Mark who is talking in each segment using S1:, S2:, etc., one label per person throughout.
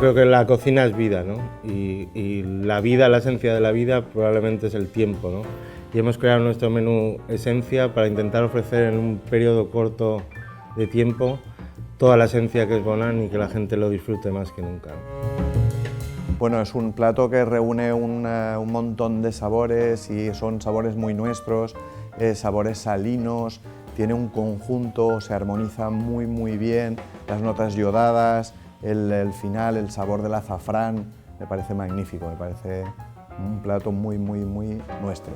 S1: creo que la cocina es vida, ¿no? Y la vida, la esencia de la vida probablemente es el tiempo, ¿no? Y hemos creado nuestro menú esencia para intentar ofrecer en un periodo corto de tiempo toda la esencia que es Bonan y que la gente lo disfrute más que nunca.
S2: Bueno, es un plato que reúne un montón de sabores y son sabores muy nuestros, sabores salinos, tiene un conjunto, se armoniza muy bien, las notas yodadas, el final, el sabor del azafrán, me parece magnífico, me parece un plato muy nuestro.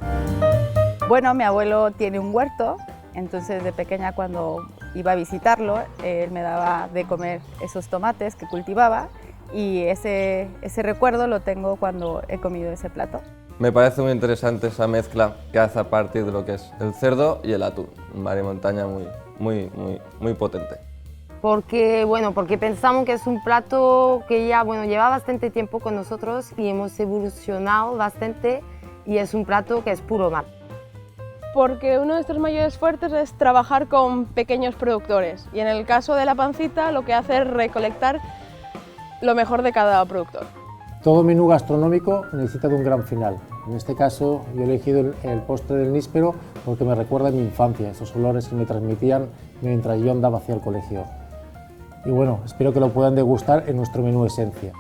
S3: Bueno, mi abuelo tiene un huerto, entonces de pequeña cuando iba a visitarlo, él me daba de comer esos tomates que cultivaba y ese recuerdo lo tengo cuando he comido ese plato.
S4: Me parece muy interesante esa mezcla que hace a partir de lo que es el cerdo y el atún, mar y montaña muy potente.
S5: Porque pensamos que es un plato que ya lleva bastante tiempo con nosotros y hemos evolucionado bastante y es un plato que es puro mar.
S6: Porque uno de nuestros mayores fuertes es trabajar con pequeños productores y en el caso de la pancita lo que hace es recolectar lo mejor de cada productor.
S7: Todo menú gastronómico necesita de un gran final. En este caso yo he elegido el postre del níspero porque me recuerda a mi infancia, esos olores que me transmitían mientras yo andaba hacia el colegio. Y bueno, espero que lo puedan degustar en nuestro menú esencia.